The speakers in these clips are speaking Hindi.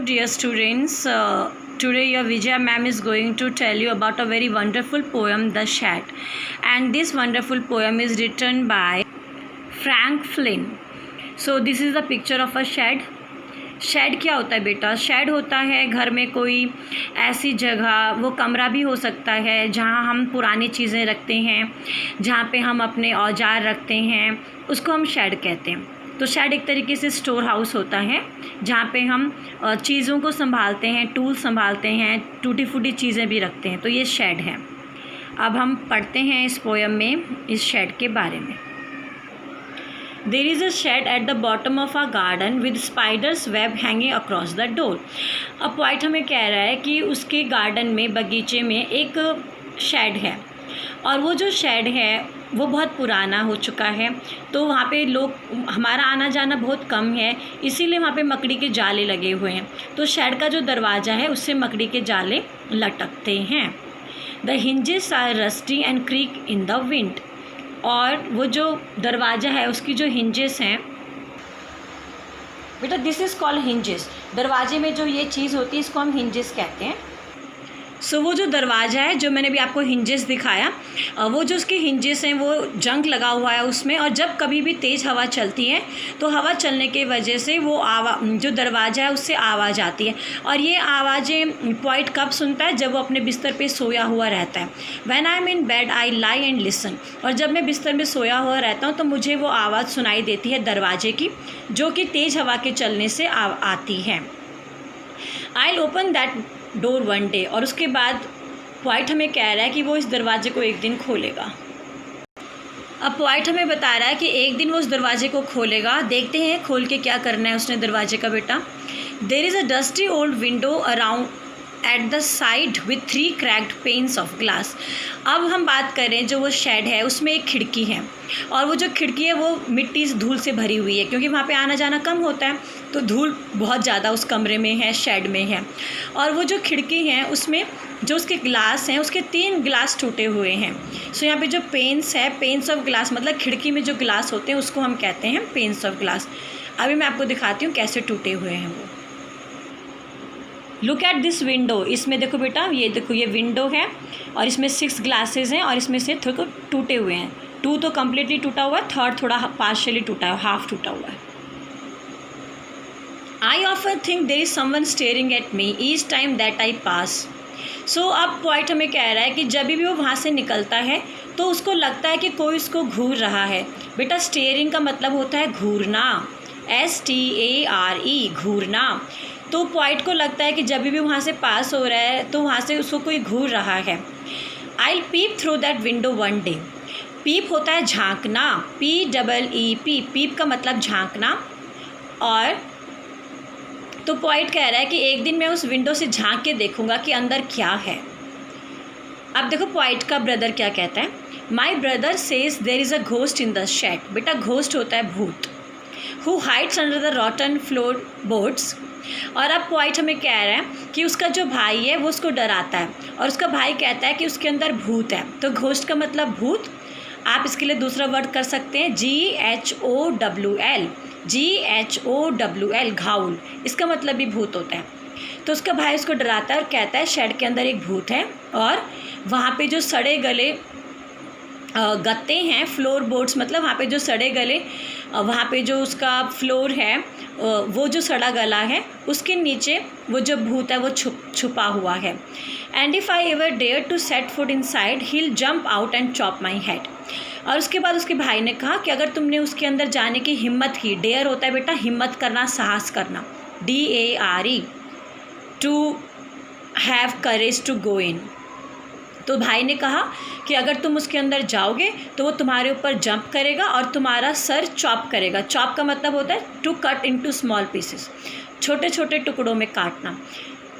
dear students, today your Vijaya ma'am is going to tell you about a very wonderful poem, The Shed. And this wonderful poem is written by Frank Flynn. So this is the picture of a shed. Shed क्या होता है बेटा? शेड होता है घर में कोई ऐसी जगह, वो कमरा भी हो सकता है जहाँ हम पुरानी चीज़ें रखते हैं, जहाँ पे हम अपने औजार रखते हैं, उसको हम शेड कहते हैं। तो शेड एक तरीके से स्टोर हाउस होता है जहाँ पे हम चीज़ों को संभालते हैं, टूल संभालते हैं, टूटी फूटी चीज़ें भी रखते हैं। तो ये शेड है। अब हम पढ़ते हैं इस पोएम में इस शेड के बारे में। There is a shed at the bottom of our garden with spider's web hanging across the door. अब पोइट हमें कह रहा है कि उसके गार्डन में, बगीचे में एक शेड है और वो जो शेड है वो बहुत पुराना हो चुका है। तो वहाँ पे लोग, हमारा आना जाना बहुत कम है, इसीलिए वहाँ पे मकड़ी के जाले लगे हुए हैं। तो शेड का जो दरवाज़ा है उससे मकड़ी के जाले लटकते हैं। The hinges are rusty and creak in the wind. और वो जो दरवाज़ा है उसकी जो हिंजेस हैं बेटा, दिस इज़ कॉल्ड हिंजेस। दरवाजे में जो ये चीज़ होती है इसको हम हिंजेस कहते हैं। सो वो जो दरवाज़ा है जो मैंने भी आपको हिंजेस दिखाया, वो जो उसके हिंजेस हैं वो जंग लगा हुआ है उसमें, और जब कभी भी तेज़ हवा चलती है तो हवा चलने की वजह से वो जो दरवाज़ा है उससे आवाज़ आती है। और ये आवाज़ें पोइट कब सुनता है? जब वो अपने बिस्तर पे सोया हुआ रहता है। When I am in bed I lie and listen. और जब मैं बिस्तर में सोया हुआ रहता हूँ तो मुझे वो आवाज़ सुनाई देती है दरवाजे की, जो कि तेज़ हवा के चलने से आती है। I open that door one day. और उसके बाद पोइट हमें कह रहा है कि वो इस दरवाजे को एक दिन खोलेगा। अब पोइट हमें बता रहा है कि एक दिन वो उस दरवाजे को खोलेगा। देखते हैं खोल के क्या करना है उसने दरवाजे का बेटा। There is a dusty old window around at the side with 3 cracked panes of glass. अब हम बात करें जो वो शेड है उसमें एक खिड़की है, और वो जो खिड़की है वो मिट्टी से, धूल से भरी हुई है, क्योंकि वहाँ पे आना जाना कम होता है तो धूल बहुत ज़्यादा उस कमरे में है, शेड में है। और वो जो खिड़की है उसमें जो उसके ग्लास हैं उसके 3 ग्लास टूटे हुए हैं। सो यहाँ पे जो पेन्स है, पेन्स ऑफ ग्लास मतलब खिड़की में जो ग्लास होते हैं उसको हम कहते हैं पेन्स ऑफ ग्लास। अभी मैं आपको दिखाती हूँ कैसे टूटे हुए हैं वो। Look at this window. इसमें देखो बेटा, ये देखो ये विंडो है और इसमें 6 ग्लासेस हैं और इसमें से थोड़े टूटे हुए हैं। 2 तो कम्प्लीटली टूटा हुआ है, 3rd थोड़ा पार्शियली टूटा है, हाफ टूटा हुआ है। I often think there is someone staring at me each time that I pass. So अब पोइट हमें कह रहा है कि जब भी वो वहाँ से निकलता है तो उसको लगता है कि कोई उसको घूर रहा है। बेटा स्टेयरिंग का मतलब होता है घूरना, STARE, घूरना। तो पोइट को लगता है कि जब भी वहाँ से पास हो रहा है तो वहाँ से उसको कोई घूर रहा है। I will peep through that window one day. Peep होता है झांकना, PEEP। पीप का मतलब झांकना। और तो पोइट कह रहा है कि एक दिन मैं उस विंडो से झांक के देखूंगा कि अंदर क्या है। अब देखो पोइट का ब्रदर क्या कहता है। My brother says there is a ghost in the shed. बेटा घोस्ट होता है भूत। Who hides under the rotten floorboards. और अब पोइट हमें कह रहा है कि उसका जो भाई है वो उसको डराता है, और उसका भाई कहता है कि उसके अंदर भूत है। तो घोस्ट का मतलब भूत। आप इसके लिए दूसरा वर्ड कर सकते हैं GHOWL, घाउल। इसका मतलब भी भूत होता है। तो उसका भाई उसको डराता है और कहता है शेड के अंदर एक भूत है, और वहाँ पे जो सड़े गले गत्ते हैं, फ्लोर बोर्ड्स मतलब वहाँ पे जो सड़े गले, वहाँ पे जो उसका फ्लोर है वो जो सड़ा गला है उसके नीचे वो जो भूत है वो छुपा हुआ है। And if I ever dare to set foot inside he will jump out and chop my head. और उसके बाद उसके भाई ने कहा कि अगर तुमने उसके अंदर जाने की हिम्मत की, डेयर होता है बेटा हिम्मत करना, साहस करना, DARE, to have courage to go in. तो भाई ने कहा कि अगर तुम उसके अंदर जाओगे तो वो तुम्हारे ऊपर जंप करेगा और तुम्हारा सर चॉप करेगा। चॉप का मतलब होता है to cut into small pieces, छोटे छोटे टुकड़ों में काटना।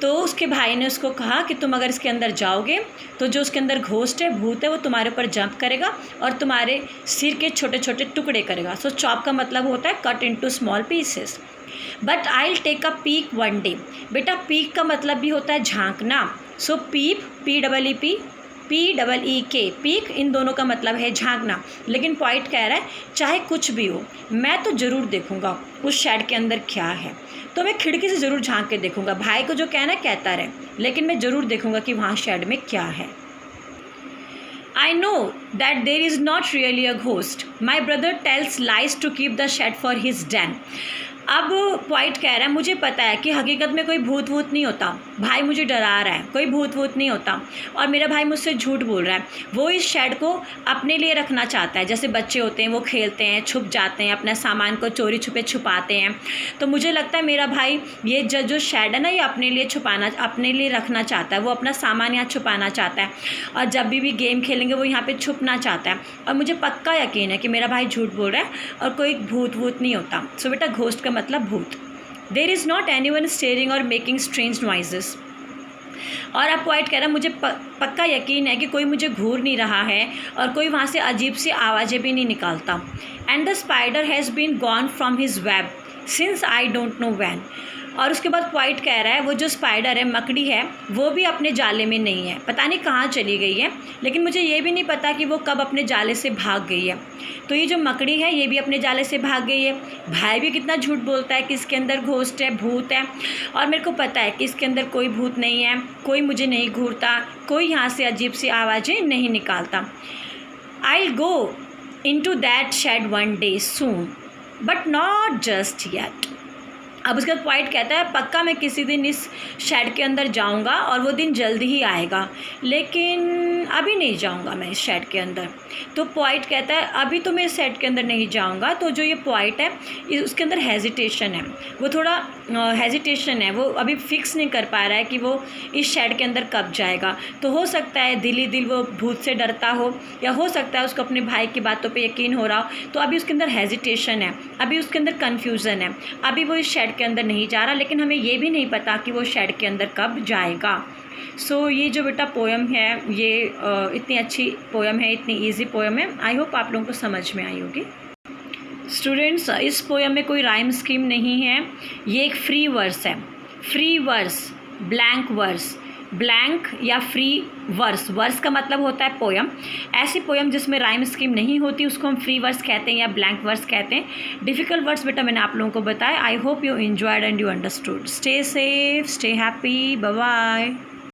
तो उसके भाई ने उसको कहा कि तुम अगर इसके अंदर जाओगे तो जो उसके अंदर घोस्ट है, भूत है, वो तुम्हारे ऊपर जंप करेगा और तुम्हारे सिर के छोटे छोटे टुकड़े करेगा। सो चॉप का मतलब होता है cut into small pieces. But I will take a peek one day. बेटा पीक का मतलब भी होता है झांकना। सो पीप, PEEK, पीक, इन दोनों का मतलब है झांकना। लेकिन पोइट कह रहा है चाहे कुछ भी हो मैं तो ज़रूर देखूंगा उस शेड के अंदर क्या है। तो मैं खिड़की से ज़रूर झांक के देखूँगा। भाई को जो कहना है कहता रहे, लेकिन मैं ज़रूर देखूँगा कि वहाँ शेड में क्या है। I know that there is not really a ghost. My brother tells lies to keep the shed for his den. अब पॉइंट कह रहा है मुझे पता है कि हकीकत में कोई भूत वूत नहीं होता, भाई मुझे डरा रहा है, कोई भूत वूत नहीं होता और मेरा भाई मुझसे झूठ बोल रहा है। वो इस शेड को अपने लिए रखना चाहता है। जैसे बच्चे होते हैं वो खेलते हैं, छुप जाते हैं, अपना सामान को चोरी छुपे छुपाते हैं। तो मुझे लगता है मेरा भाई ये जो शेड है ना, ये अपने लिए छुपाना, अपने लिए रखना चाहता है। वो अपना सामान यहाँ छुपाना चाहता है और जब भी गेम खेलेंगे वो यहाँ पर छुपना चाहता है। और मुझे पक्का यकीन है कि मेरा भाई झूठ बोल रहा है और कोई भूत वूत नहीं होता। सो बेटा घोस्ट का मतलब भूत। There is not anyone staring और मेकिंग स्ट्रेंज नॉइजेस। और अब पॉइंट कह रहा है मुझे पक्का यकीन है कि कोई मुझे घूर नहीं रहा है और कोई वहाँ से अजीब सी आवाज़ें भी नहीं निकालता। And the spider has been gone from his web since I don't know when. और उसके बाद पॉइंट कह रहा है वो जो स्पाइडर है, मकड़ी है, वो भी अपने जाले में नहीं है, पता नहीं कहाँ चली गई है, लेकिन मुझे ये भी नहीं पता कि वो कब अपने जाले से भाग गई है। तो ये जो मकड़ी है ये भी अपने जाले से भाग गई है। भाई भी कितना झूठ बोलता है कि इसके अंदर घोस्ट है, भूत है, और मेरे को पता है कि इसके अंदर कोई भूत नहीं है, कोई मुझे नहीं घूरता, कोई यहाँ से अजीब सी आवाज़ें नहीं निकालता। I will go into that shed one day soon but not just yet. अब उसके बाद पॉइंट कहता है पक्का मैं किसी दिन इस शेड के अंदर जाऊंगा और वो दिन जल्दी ही आएगा, लेकिन अभी नहीं जाऊंगा मैं इस शेड के अंदर। तो पॉइंट कहता है अभी तो मैं इस शेड के अंदर नहीं जाऊंगा। तो जो ये पॉइंट है उसके अंदर हेजिटेशन है, वो थोड़ा हेजिटेशन है, वो अभी फिक्स नहीं कर पा रहा है कि वो इस शेड के अंदर कब जाएगा। तो हो सकता है दिल ही दिल वो भूत से डरता हो, या हो सकता है उसको अपने भाई की बातों पे यकीन हो रहा हो। तो अभी उसके अंदर हेजिटेशन है, अभी उसके अंदर कन्फ्यूज़न है, अभी वो इस शेड के अंदर नहीं जा रहा, लेकिन हमें ये भी नहीं पता कि वो शेड के अंदर कब जाएगा। सो ये जो बेटा पोएम है ये इतनी अच्छी पोएम है, इतनी इजी पोएम है। आई होप आप लोगों को समझ में आई होगी। स्टूडेंट्स इस पोएम में कोई राइम स्कीम नहीं है, ये एक फ्री वर्स है। Free verse, blank verse, blank या फ्री वर्स, वर्स का मतलब होता है पोयम। ऐसी पोयम जिसमें राइम स्कीम नहीं होती उसको हम फ्री वर्स कहते हैं या ब्लैंक वर्स कहते हैं। डिफ़िकल्ट वर्ड्स बेटा मैंने आप लोगों को बताया। I hope you enjoyed and you understood. Stay safe, stay happy, bye bye.